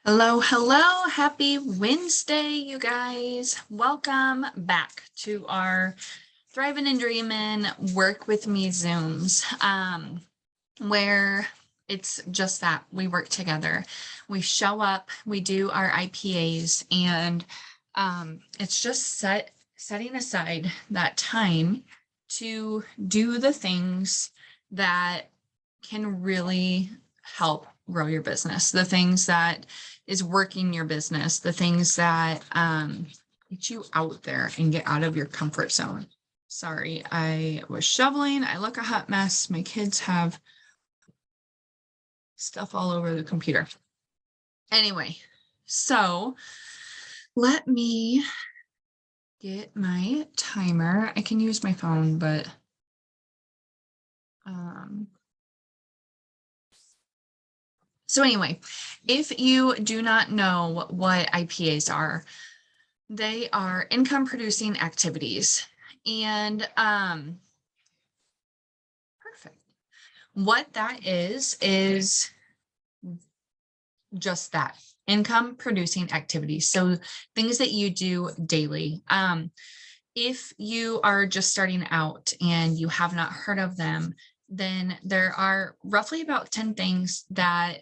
Hello, hello. Happy Wednesday, you guys. Welcome back to our Thriving and Dreaming Work With Me Zooms, where it's just that we work together. We show up, we do our IPAs, and it's just setting aside that time to do the things that can really help grow your business, the things that is working your business, the things that get you out there and get out of your comfort zone. Sorry, I was shoveling. I look a hot mess. My kids have stuff all over the computer. Anyway, so let me get my timer. I can use my phone, but so anyway, if you do not know what IPAs are, they are income producing activities. And perfect. What that is just that, income producing activities. So things that you do daily. If you are just starting out and you have not heard of them, then there are roughly about 10 things that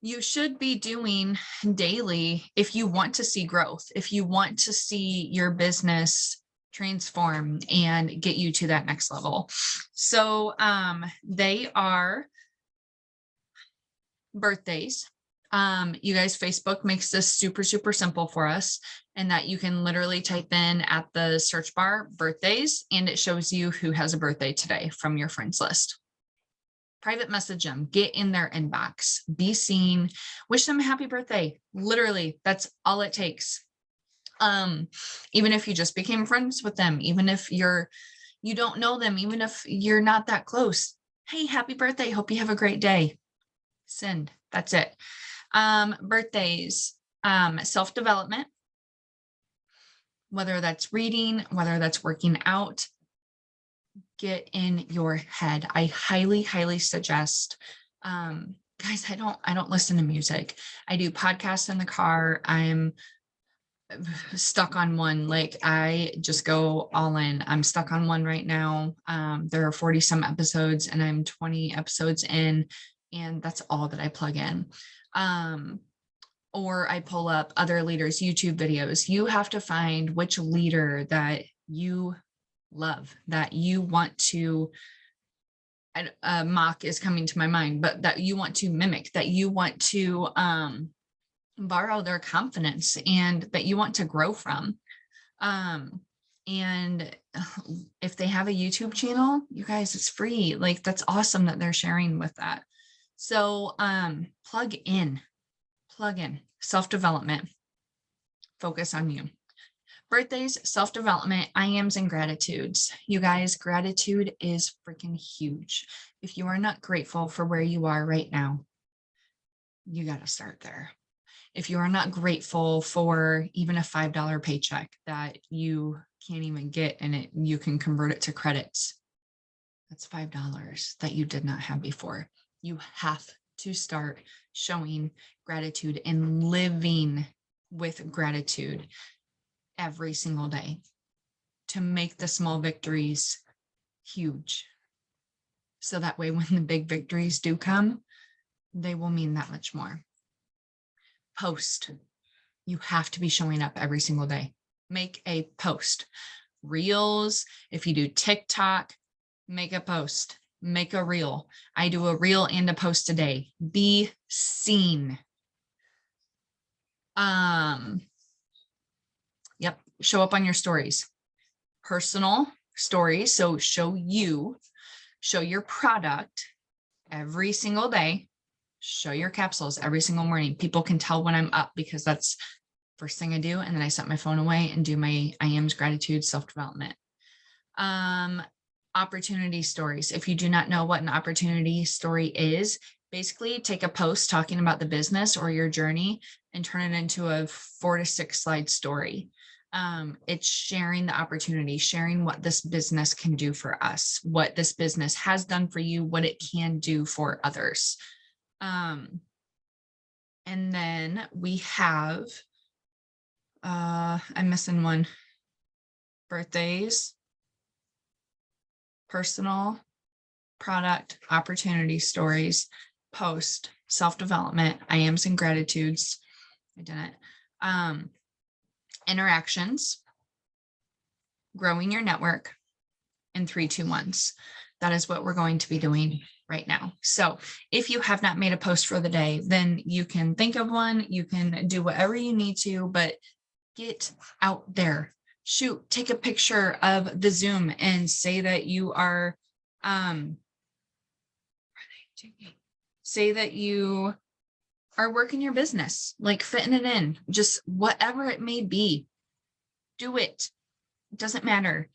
you should be doing daily if you want to see growth, if you want to see your business transform and get you to that next level. So they are birthdays. You guys, Facebook makes this super, super simple for us, and that you can literally type in at the search bar birthdays, and it shows you who has a birthday today from your friends list. Private message them, get in their inbox, be seen, wish them a happy birthday. Literally, that's all it takes. Even if you just became friends with them, even if you don't know them, even if you're not that close. Hey, happy birthday. Hope you have a great day. Send. That's it. Birthdays, self-development, whether that's reading, whether that's working out, get in your head. I highly, highly suggest, guys, I don't listen to music. I do podcasts in the car. I'm stuck on one. Like, I just go all in. I'm stuck on one right now. There are 40 some episodes and I'm 20 episodes in, and that's all that I plug in. Or I pull up other leaders' YouTube videos. You have to find which leader that you love, that you want to, mock is coming to my mind, but that you want to mimic, that you want to borrow their confidence, and that you want to grow from. And if they have a YouTube channel, you guys, it's free. Like, that's awesome that they're sharing with that. So plug in, self-development, focus on you. Birthdays, self-development, I ams, and gratitudes. You guys, gratitude is freaking huge. If you are not grateful for where you are right now, you got to start there. If you are not grateful for even a $5 paycheck that you can't even get, and you can convert it to credits, that's $5 that you did not have before. You have to start showing gratitude and living with gratitude every single day to make the small victories huge. So that way, when the big victories do come, they will mean that much more. Post. You have to be showing up every single day. Make a post. Reels. If you do TikTok, make a post. Make a reel. I do a reel and a post a day. Be seen. Yep. Show up on your stories. Personal stories. So show your product every single day. Show your capsules every single morning. People can tell when I'm up because that's first thing I do. And then I set my phone away and do my I ams, gratitude, self-development. Opportunity stories. If you do not know what an opportunity story is, basically take a post talking about the business or your journey and turn it into a 4 to 6 slide story. It's sharing the opportunity, sharing what this business can do for us, what this business has done for you, what it can do for others. And And then we have, I'm missing one. Birthdays, personal, product, opportunity stories, post, self-development, I ams and gratitudes. I didn't. Interactions, growing your network, and 3, 2, 1s. That is what we're going to be doing right now. So if you have not made a post for the day, then you can think of one, you can do whatever you need to, but get out there. Shoot, take a picture of the Zoom and say that you are, say that you are working your business, like fitting it in, just whatever it may be, do it. It doesn't matter.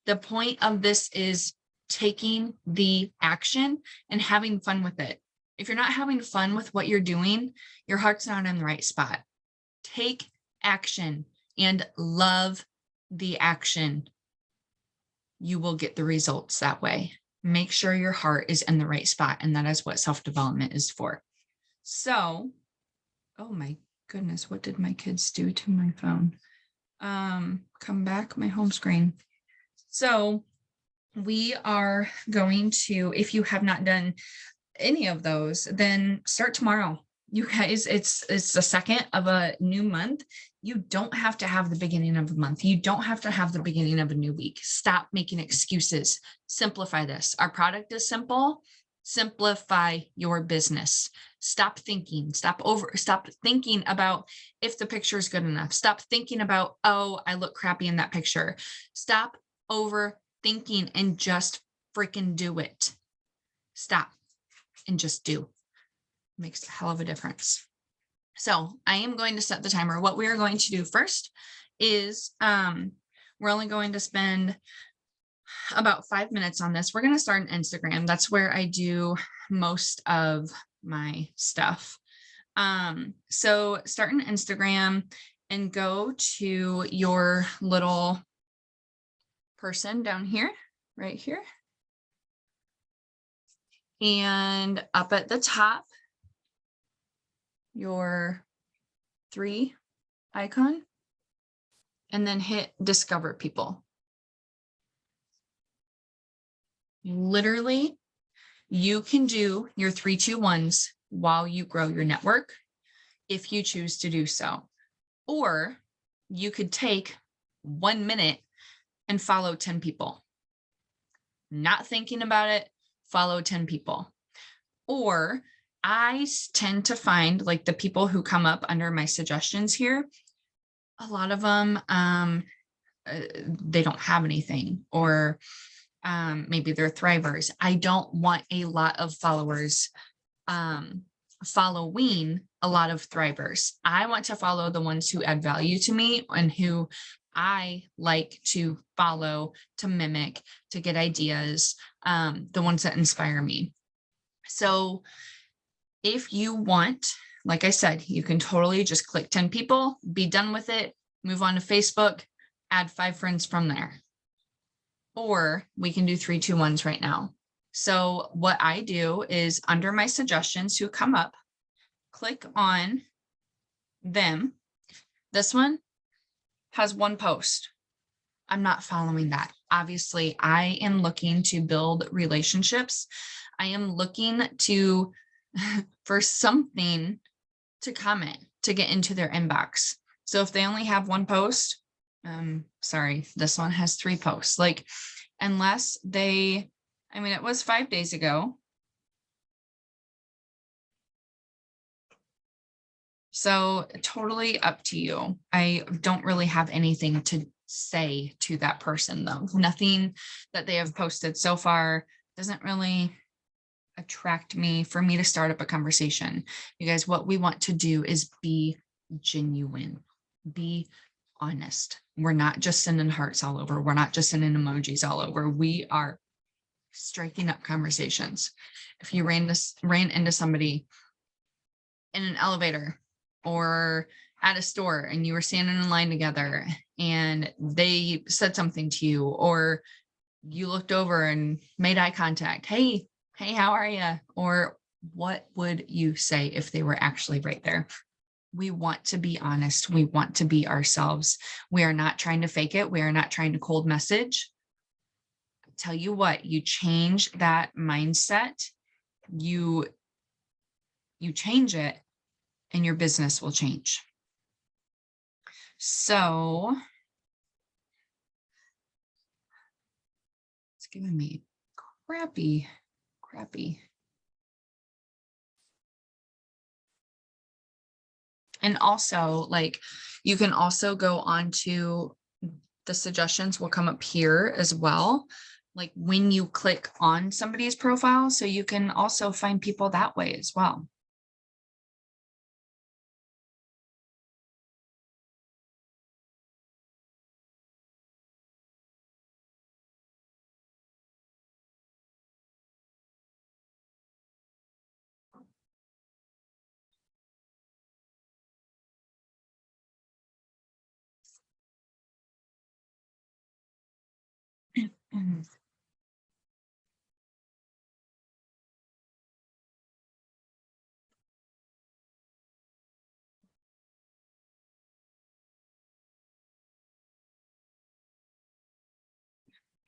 The point of this is taking the action and having fun with it. If you're not having fun with what you're doing, your heart's not in the right spot. Take action and love the action. You will get the results that way. Make sure your heart is in the right spot. And that is what self-development is for. So, oh my goodness, what did my kids do to my phone? Come back, my home screen. So we are going to, if you have not done any of those, then start tomorrow. You guys, it's the second of a new month. You don't have to have the beginning of a month. You don't have to have the beginning of a new week. Stop making excuses. Simplify this. Our product is simple. Simplify your business. Stop thinking. Stop thinking about if the picture is good enough. Stop thinking about, oh, I look crappy in that picture. Stop overthinking and just freaking do it. Stop and just do. Makes a hell of a difference. So I am going to set the timer. What we are going to do first is we're only going to spend about 5 minutes on this. We're going to start an Instagram. That's where I do most of my stuff. So start an Instagram and go to your little person down here, right here. And up at the top, your 3 icon, and then hit discover people. Literally, you can do your 3, 2, 1s while you grow your network if you choose to do so. Or you could take 1 minute and follow 10 people. Not thinking about it, follow 10 people. Or I tend to find like the people who come up under my suggestions here, a lot of them, they don't have anything, or maybe they're thrivers. I don't want a lot of followers following a lot of thrivers. I want to follow the ones who add value to me and who I like to follow, to mimic, to get ideas, the ones that inspire me. So if you want, like I said, you can totally just click 10 people, be done with it, move on to Facebook, add 5 friends from there. Or we can do 3, 2, 1s right now. So what I do is under my suggestions who come up, click on them. This one has 1 post. I'm not following that. Obviously, I am looking to build relationships. I am looking to for something to comment, to get into their inbox. So if they only have 1 post, sorry, this one has 3 posts. Like, unless they, I mean, it was 5 days ago. So totally up to you. I don't really have anything to say to that person though. Nothing that they have posted so far doesn't really attract me for me to start up a conversation. You guys, what we want to do is be genuine, be honest. We're not just sending hearts all over. We're not just sending emojis all over. We are striking up conversations. If you ran into somebody in an elevator or at a store and you were standing in line together and they said something to you, or you looked over and made eye contact, hey, how are you? Or What would you say if they were actually right there? We want to be honest. We want to be ourselves. We are not trying to fake it. We are not trying to cold message. Tell you what, you change that mindset, you change it, and your business will change. So it's giving me crappy. And also, like, you can also go on to the suggestions will come up here as well. Like when you click on somebody's profile, so you can also find people that way as well.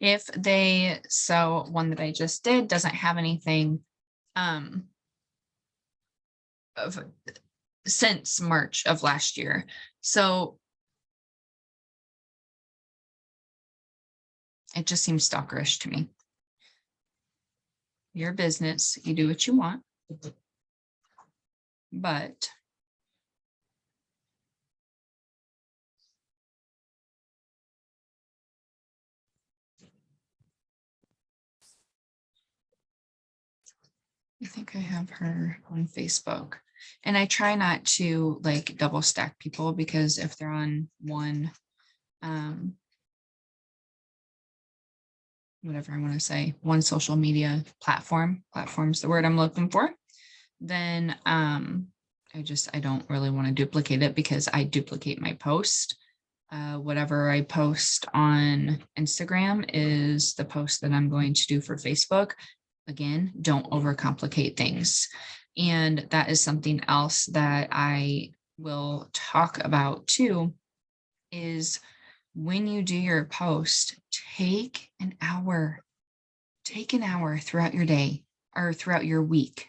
If they, so one that I just did doesn't have anything of since March of last year. So it just seems stalkerish to me. Your business, you do what you want, but I think I have her on Facebook, and I try not to like double stack people, because if they're on one, whatever I want to say, one social media platform's the word I'm looking for, then I don't really want to duplicate it, because I duplicate my post. Whatever I post on Instagram is the post that I'm going to do for Facebook. Again, don't overcomplicate things. And that is something else that I will talk about too, is when you do your post, take an hour throughout your day or throughout your week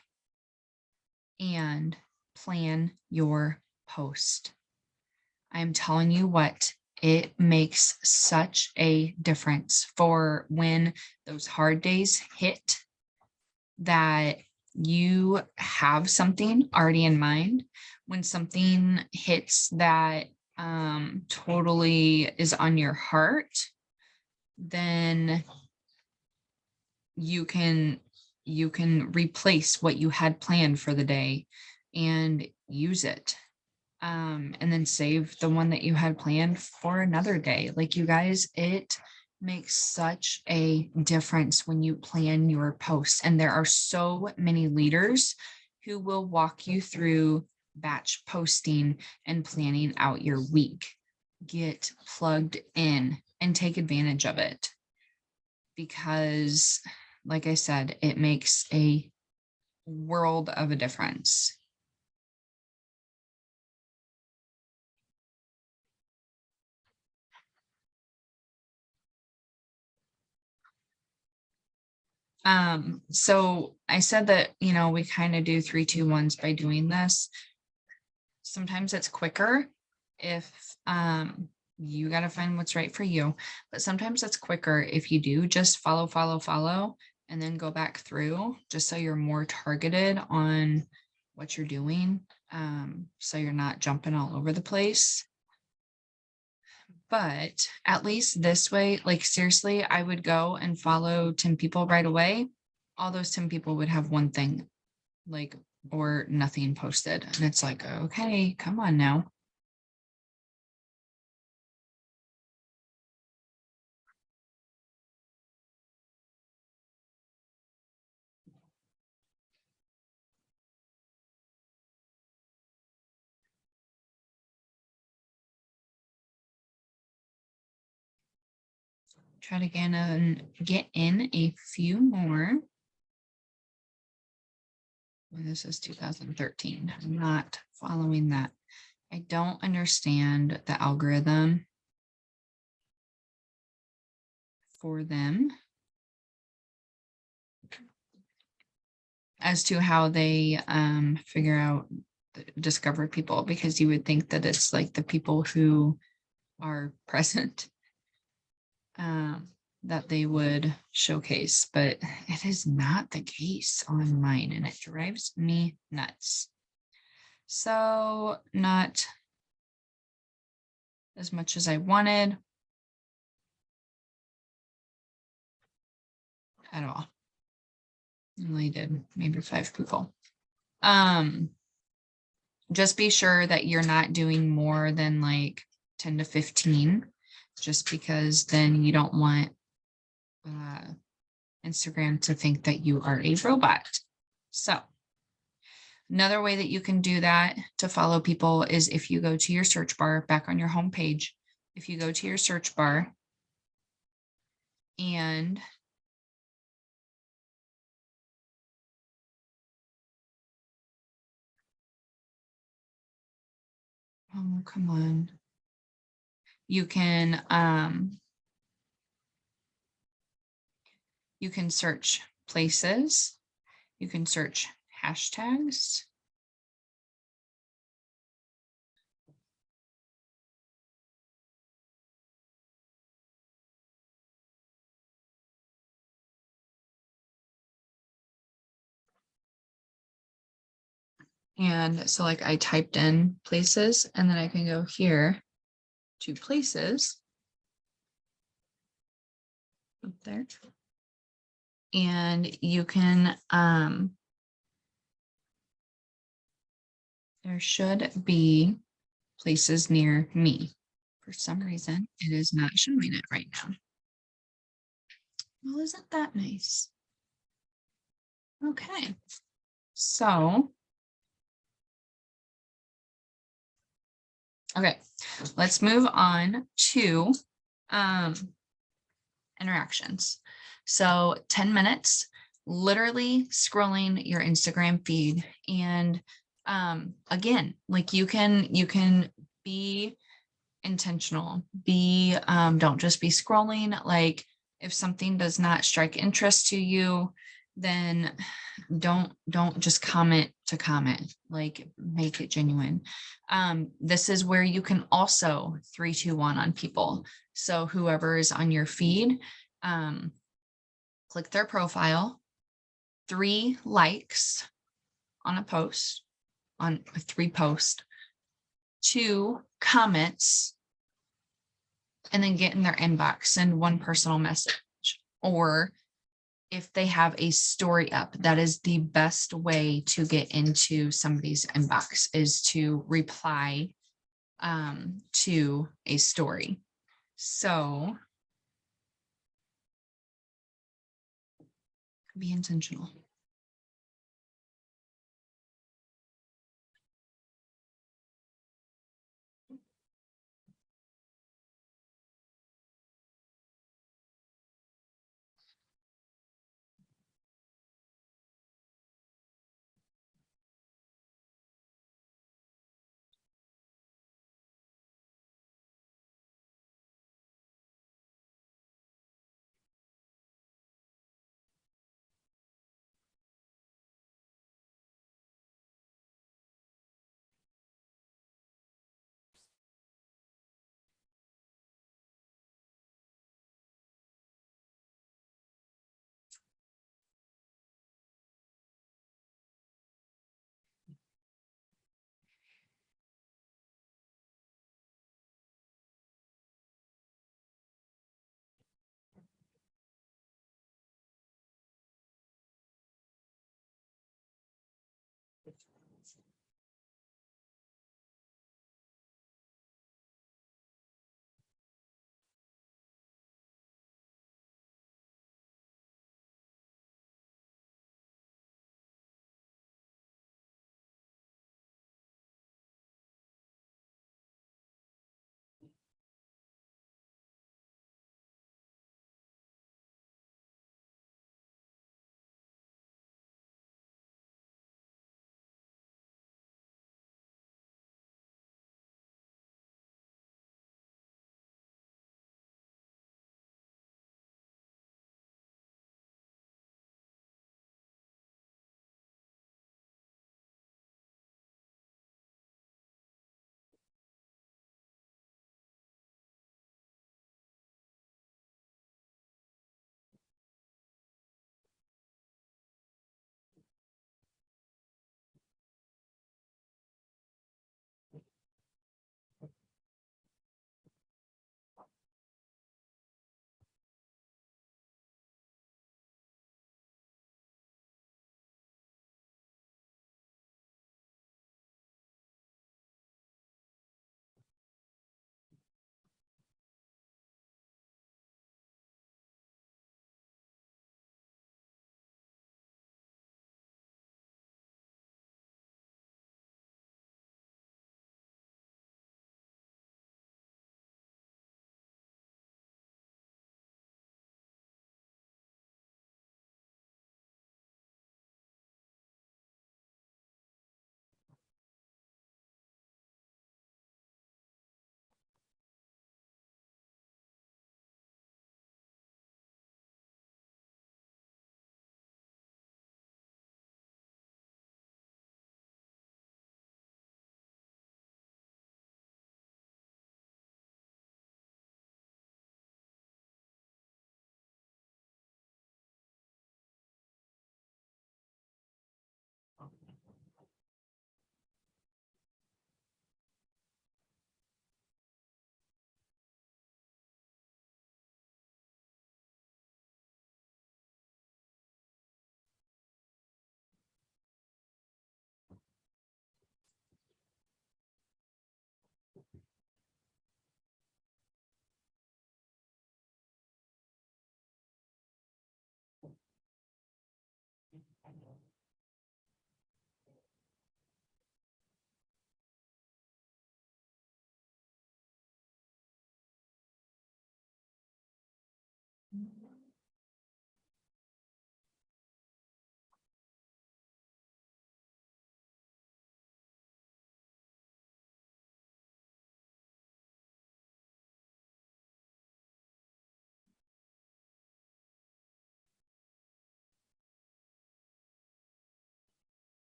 and plan your post. I'm telling you what, it makes such a difference for when those hard days hit, that you have something already in mind. When something hits that totally is on your heart, then you can replace what you had planned for the day and use it, and then save the one that you had planned for another day. Like, you guys, it makes such a difference when you plan your posts. And there are so many leaders who will walk you through batch posting and planning out your week. Get plugged in and take advantage of it, because like I said, it makes a world of a difference. So I said that, we kind of do 3, 2, 1s by doing this. Sometimes it's quicker if you got to find what's right for you, but sometimes it's quicker if you do just follow, and then go back through, just so you're more targeted on what you're doing. So you're not jumping all over the place. But at least this way, like, seriously, I would go and follow 10 people right away. All those 10 people would have one thing, like, or nothing posted. And it's like, okay, come on now. Try to get in a few more. This is 2013. I'm not following that. I don't understand the algorithm for them as to how they figure out, discover people, because you would think that it's like the people who are present that they would showcase, but it is not the case on mine, and it drives me nuts. So not as much as I wanted at all. I only did maybe 5 people. Just be sure that you're not doing more than like 10 to 15, just because then you don't want Instagram to think that you are a robot. So another way that you can do that to follow people is if you go to your search bar back on your home page. If you go to your search bar and oh, come on. You can search places. You can search hashtags. And so like I typed in places, and then I can go here to places up there. And you can, there should be places near me. For some reason, it is not showing it right now. Well, isn't that nice? Okay, so, okay, let's move on to interactions. So 10 minutes, literally scrolling your Instagram feed. And again, like you can be intentional, be don't just be scrolling. Like if something does not strike interest to you, then don't just comment to comment, like make it genuine. This is where you can also 3, 2, 1 on people. So whoever is on your feed, click their profile, 3 likes on a post, on 3 posts, 2 comments, and then get in their inbox, send 1 personal message. Or if they have a story up, that is the best way to get into somebody's inbox, is to reply to a story. So be intentional.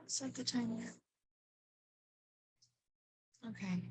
Set the timer. Okay.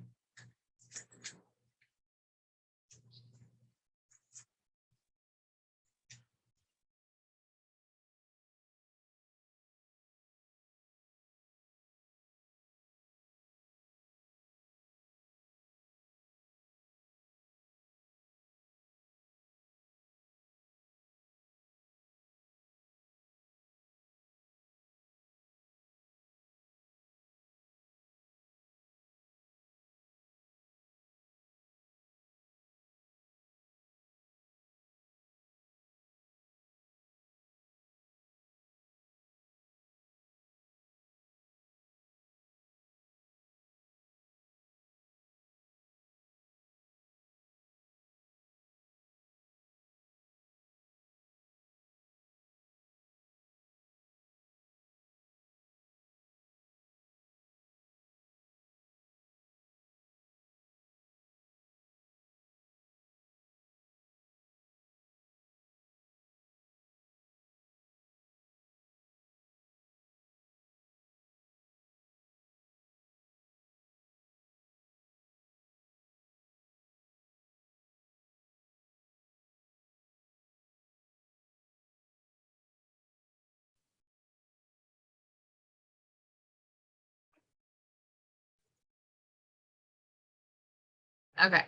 Okay.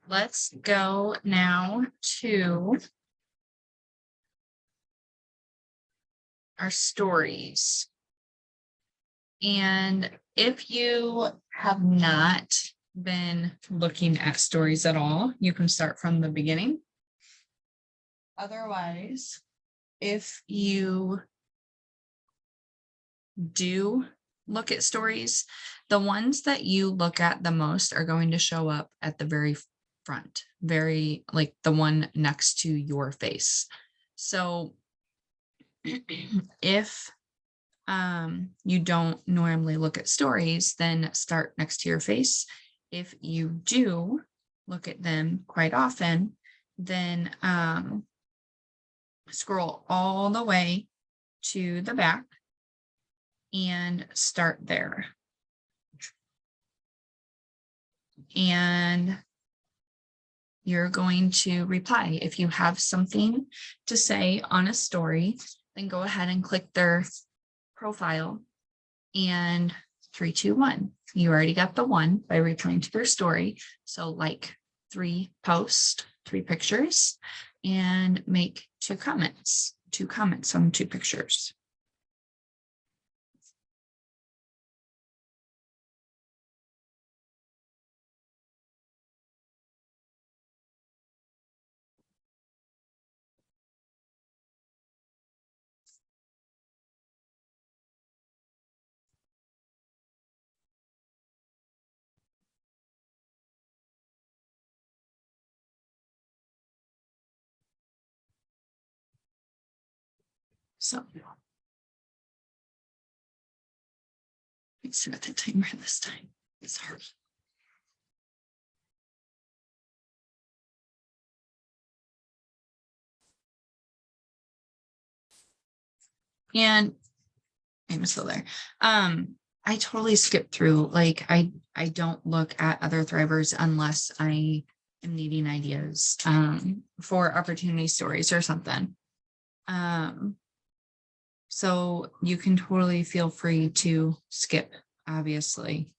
Let's go now to our stories. And if you have not been looking at stories at all, you can start from the beginning. Otherwise, if you do look at stories, the ones that you look at the most are going to show up at the very front, very like the one next to your face. So if you don't normally look at stories, then start next to your face. If you do look at them quite often, then scroll all the way to the back and start there. And you're going to reply. If you have something to say on a story, then go ahead and click their profile and 3, 2, 1. You already got the one by replying to their story. So like 3 posts, 3 pictures, and make 2 comments on 2 pictures. So Let's set the timer this time. Sorry. And I'm still there. I totally skip through. Like I don't look at other thrivers unless I am needing ideas for opportunity stories or something. So you can totally feel free to skip, obviously.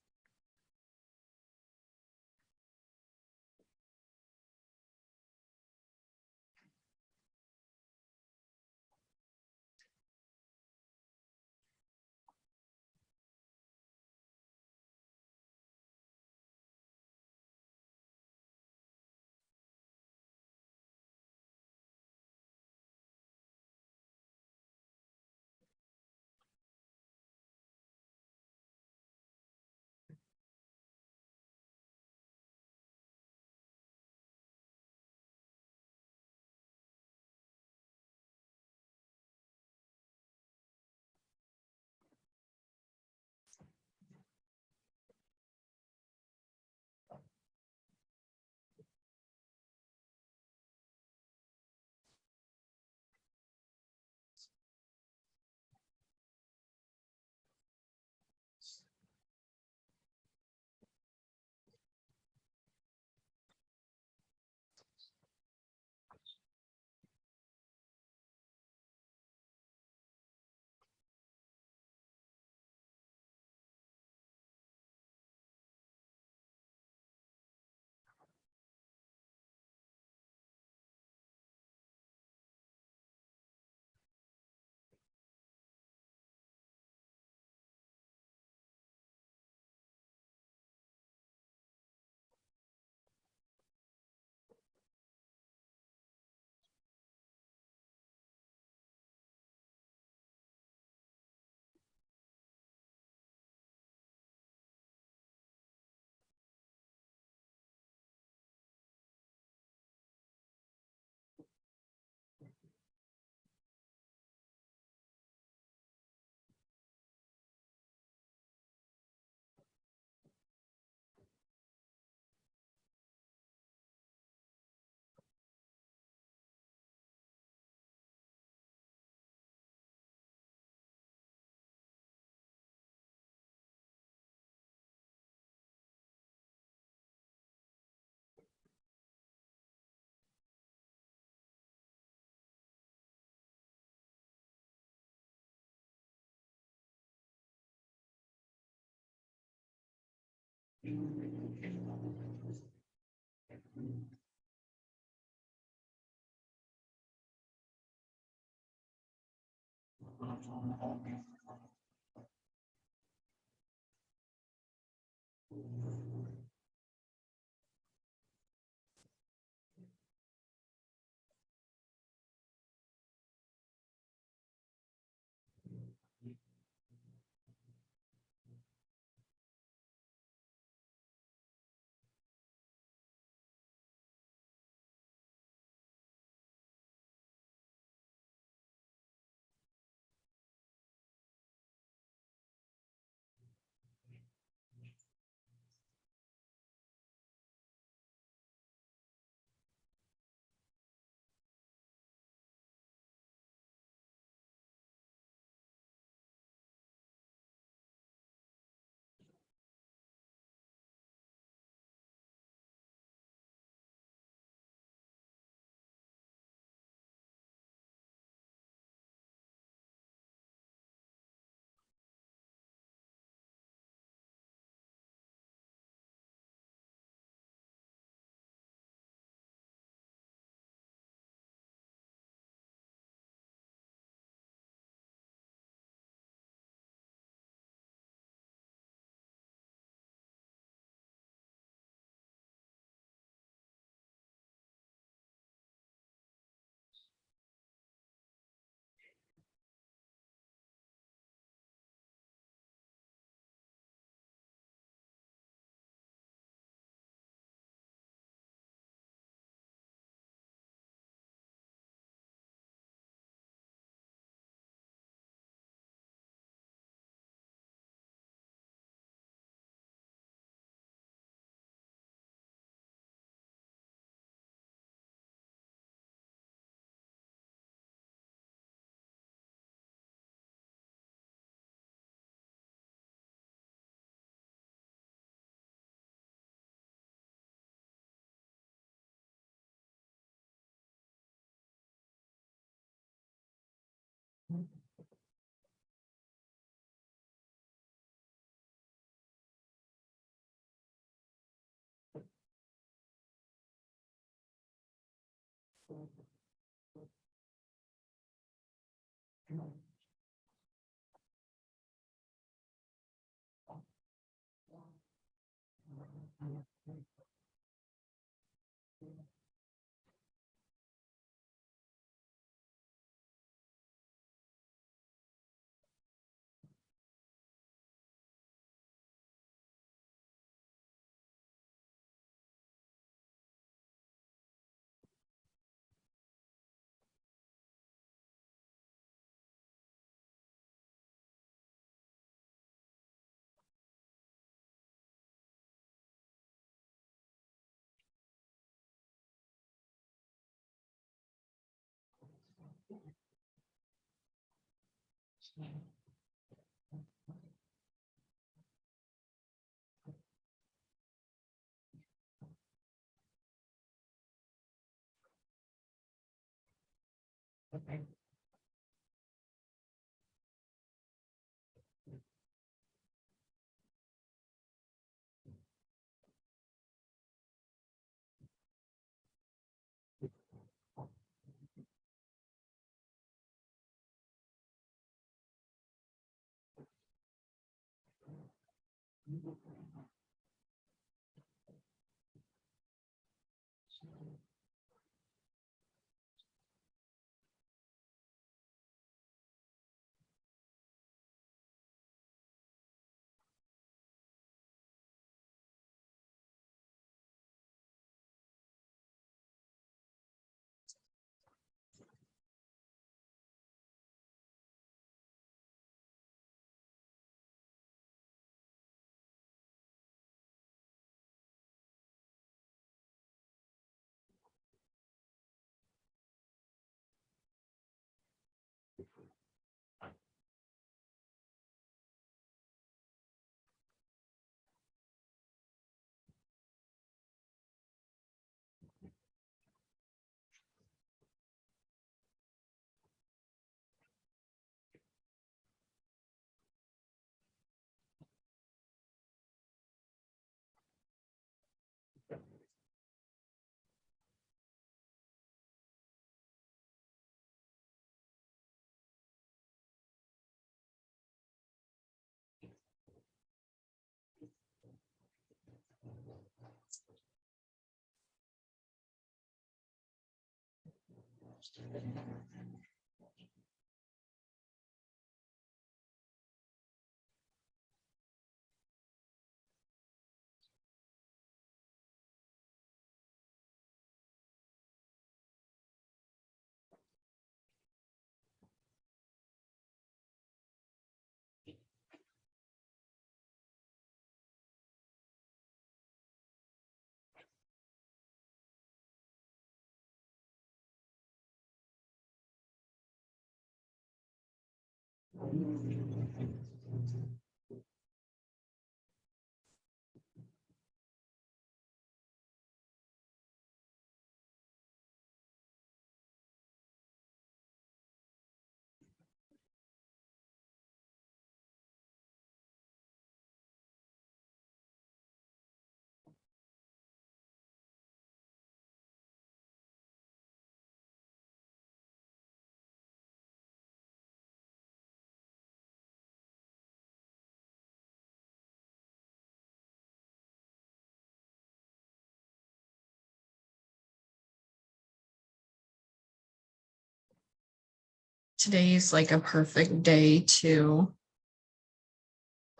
Today's like a perfect day to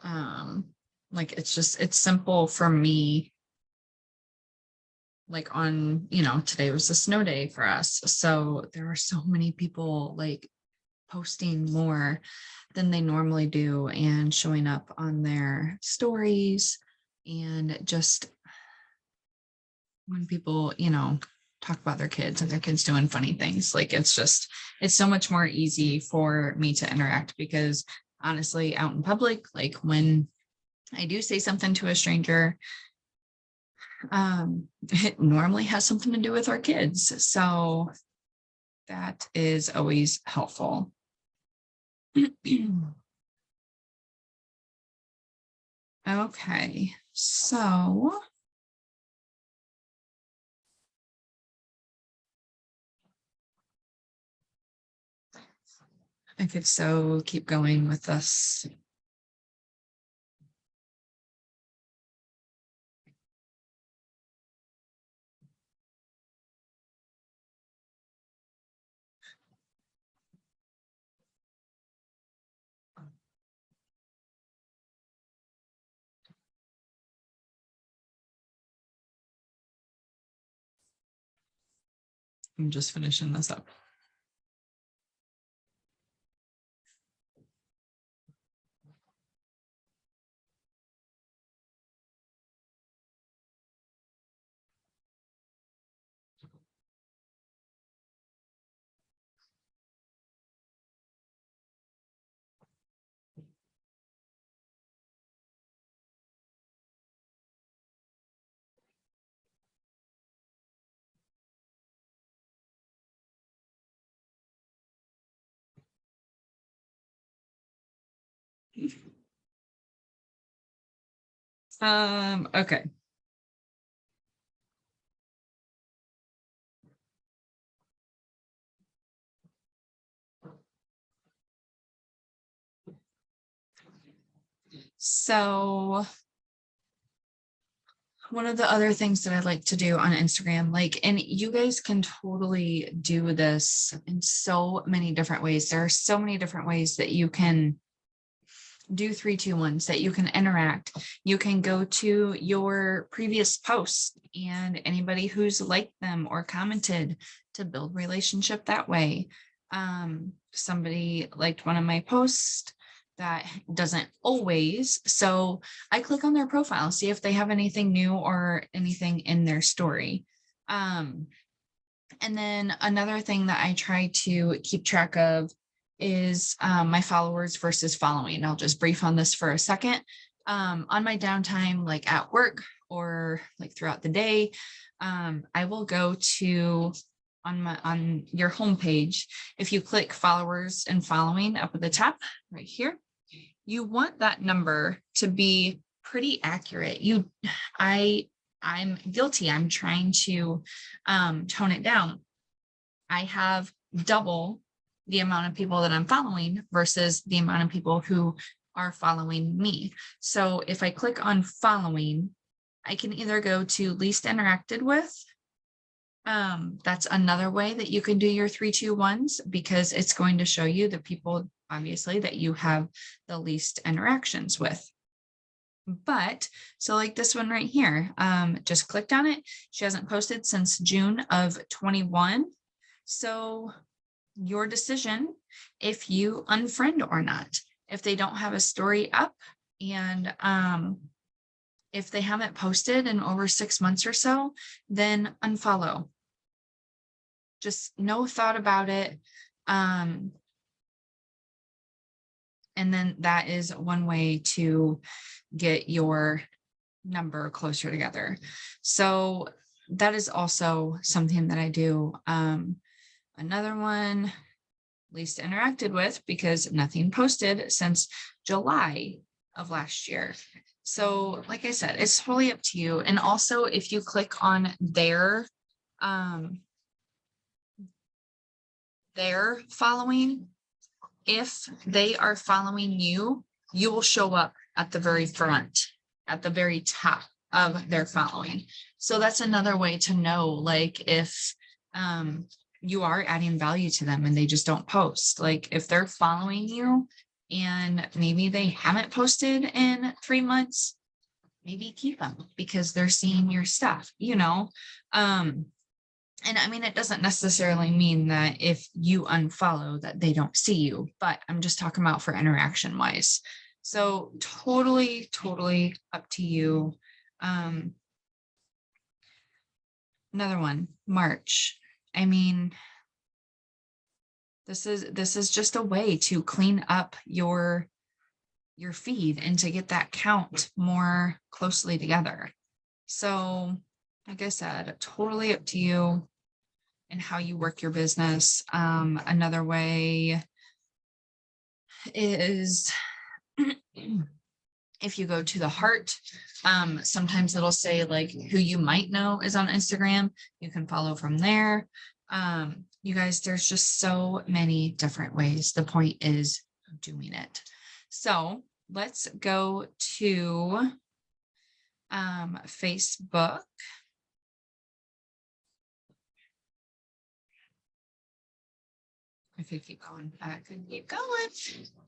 um like it's simple for me. Like on, today was a snow day for us, so there were so many people like posting more than they normally do and showing up on their stories. And just when people, talk about their kids and their kids doing funny things, like it's so much more easy for me to interact, because honestly, out in public, like when I do say something to a stranger, it normally has something to do with our kids. So that is always helpful. Okay, so I could so keep going with this. I'm just finishing this up. Okay. So one of the other things that I like to do on Instagram, like, and you guys can totally do this in so many different ways. There are so many different ways that you can do 3-2-1s, that you can interact. You can go to your previous posts and anybody who's liked them or commented to build relationship that way. Somebody liked one of my posts. That doesn't always. So I click on their profile, see if they have anything new or anything in their story. And then another thing that I try to keep track of is my followers versus following. I'll just brief on this for a second. On my downtime, like at work or like throughout the day, I will go to on your homepage. If you click followers and following up at the top right here, you want that number to be pretty accurate. I'm guilty. I'm trying to tone it down. I have double the amount of people that I'm following versus the amount of people who are following me. So if I click on following, I can either go to least interacted with. That's another way that you can do your 3-2-1s, because it's going to show you the people, obviously, that you have the least interactions with. But so like this one right here, just clicked on it. She hasn't posted since June of 21. So your decision if you unfriend or not. If they don't have a story up and if they haven't posted in over 6 months or so, then unfollow. Just no thought about it. And then that is one way to get your number closer together. So that is also something that I do. Another one, least interacted with, because nothing posted since July of last year. So like I said, it's totally up to you. And also if you click on their following, if they are following you, you will show up at the very front, at the very top of their following. So that's another way to know, like, if you are adding value to them and they just don't post. Like if they're following you and maybe they haven't posted in 3 months, maybe keep them because they're seeing your stuff, you know? And I mean, it doesn't necessarily mean that if you unfollow that they don't see you, but I'm just talking about for interaction wise. So totally, totally up to you. Another one, March. I mean, this is just a way to clean up your feed and to get that count more closely together. So like I said, totally up to you and how you work your business. Another way is if you go to the heart, sometimes it'll say like who you might know is on Instagram. You can follow from there. You guys, there's just so many different ways. The point is doing it. So let's go to Facebook. If you keep going back and keep going.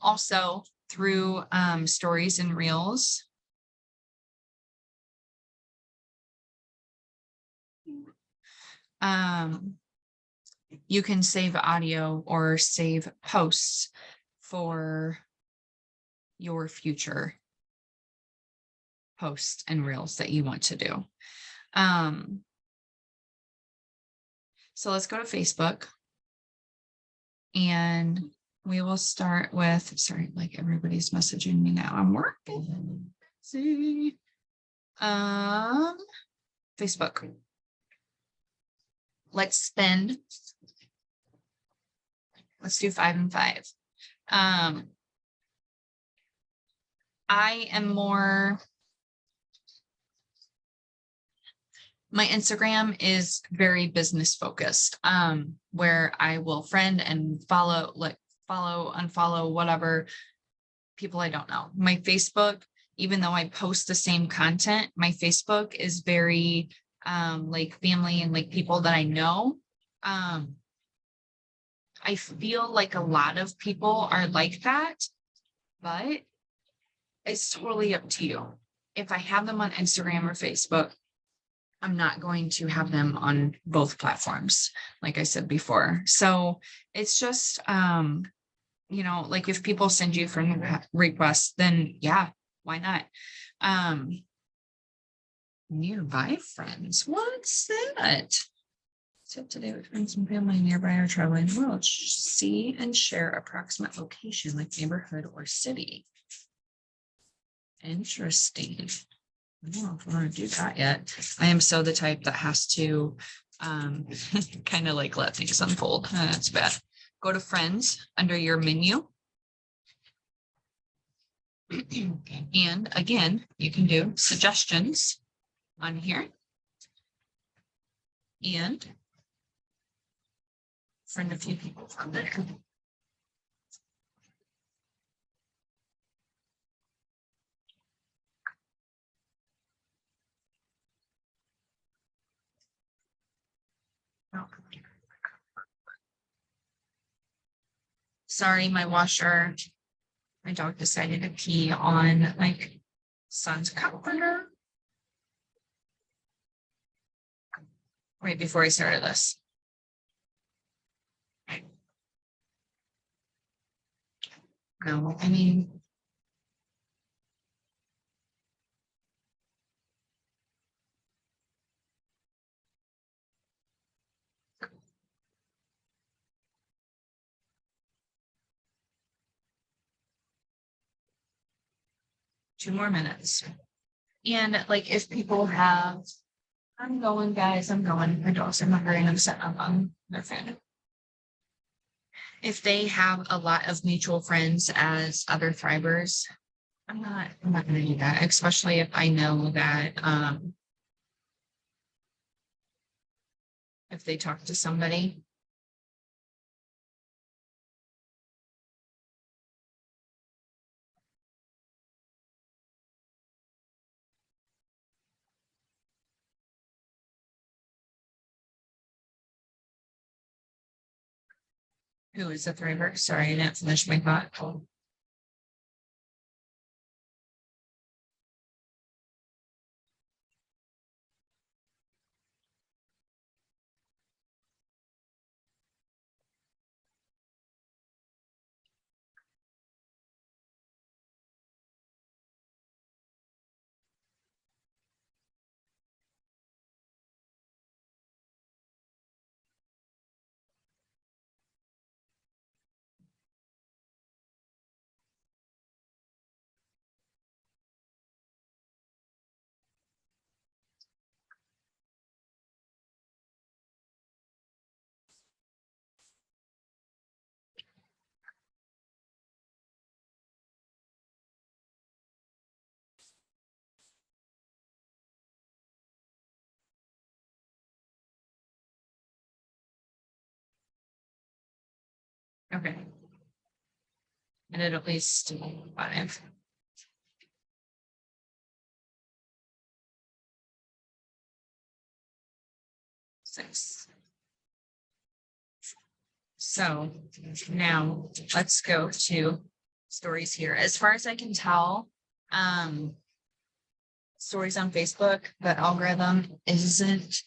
Also through stories and reels. You can save audio or save posts for your future posts and reels that you want to do. So let's go to Facebook and we will start with, sorry, like everybody's messaging me now. I'm working. See, Facebook. Let's do 5 and 5. I am more, my Instagram is very business focused, where I will friend and follow, unfollow, whatever people I don't know. My Facebook, even though I post the same content, my Facebook is very like family and like people that I know. I feel like a lot of people are like that, but it's totally up to you. If I have them on Instagram or Facebook, I'm not going to have them on both platforms, like I said before. So it's just, you know, like if people send you friend requests, then yeah, why not? Nearby friends, what's that? Tip today with friends and family nearby or traveling the world. See and share approximate location like neighborhood or city. Interesting. I don't know if I want to do that yet. I am so the type that has to kind of like let things unfold. That's bad. Go to friends under your menu. And again, you can do suggestions on here. And friend a few people from there. Sorry, my washer. My dog decided to pee on like son's comforter right before I started this. No, I mean, two more minutes. And like if people have, I'm going, guys, I'm going. My dog's in my brain. I'm setting up on their fan. If they have a lot of mutual friends as other thrivers, I'm not gonna do that, especially if I know that if they talk to somebody. Who is a thriver? Sorry, I didn't finish my thought. Okay. And at least 5. 6. So now let's go to stories here. As far as I can tell, stories on Facebook, the algorithm isn't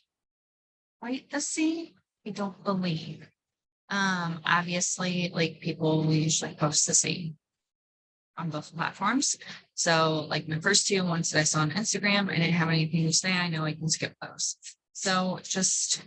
quite the same. I don't believe. Obviously, like people will usually post the same on both platforms. So like my first 2 ones that I saw on Instagram, I didn't have anything to say. I know I can skip those. So just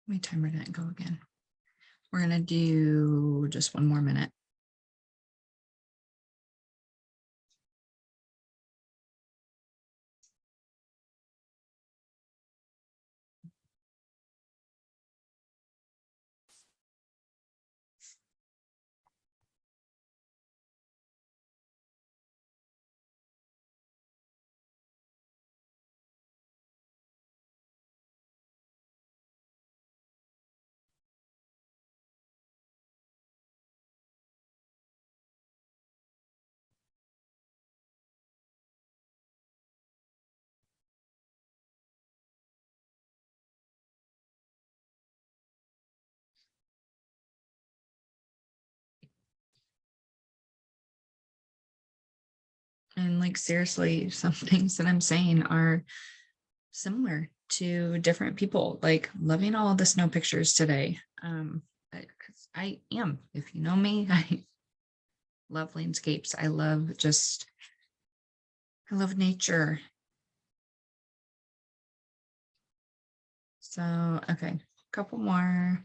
my timer didn't go again. We're gonna do just 1 more minute. And like seriously, some things that I'm saying are similar to different people, like loving all the snow pictures today. 'Cause I am, if you know me, I love landscapes. I love nature. So, okay, couple more.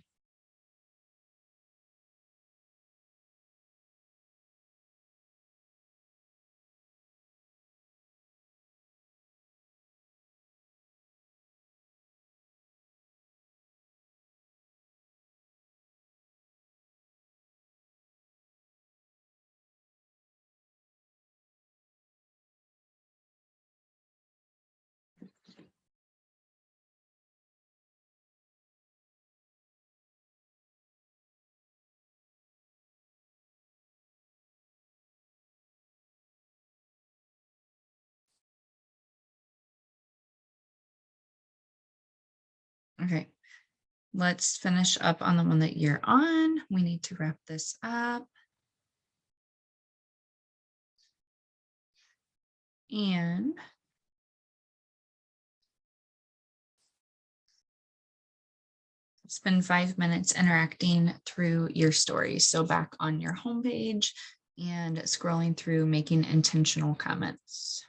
Okay, let's finish up on the one that you're on. We need to wrap this up. And spend 5 minutes interacting through your stories. So back on your homepage and scrolling through, making intentional comments.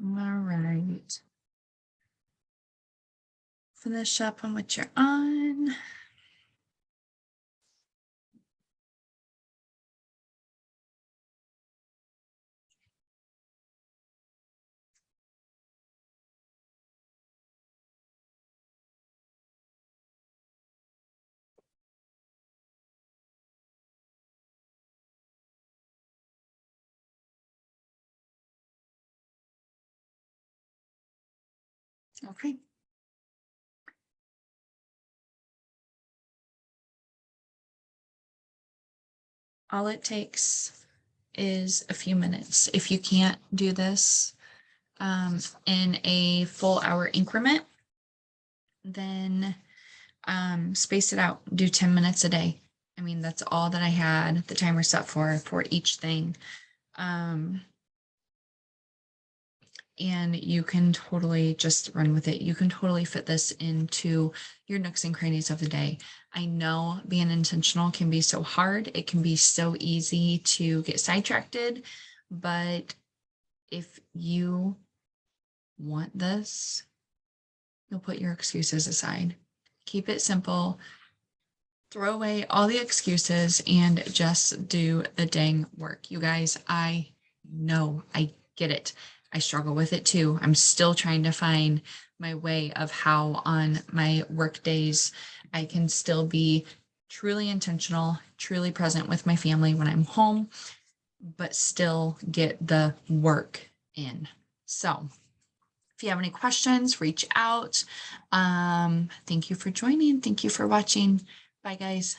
All right. Finish up on what you're on. Okay. All it takes is a few minutes. If you can't do this in a full hour increment, then space it out. Do 10 minutes a day. I mean, that's all that I had the timer set for each thing. And you can totally just run with it. You can totally fit this into your nooks and crannies of the day. I know being intentional can be so hard. It can be so easy to get sidetracked, but if you want this, you'll put your excuses aside. Keep it simple. Throw away all the excuses and just do the dang work. You guys, I know, I get it. I struggle with it too. I'm still trying to find my way of how on my work days I can still be truly intentional, truly present with my family when I'm home, but still get the work in. So if you have any questions, reach out. Thank you for joining. Thank you for watching. Bye, guys.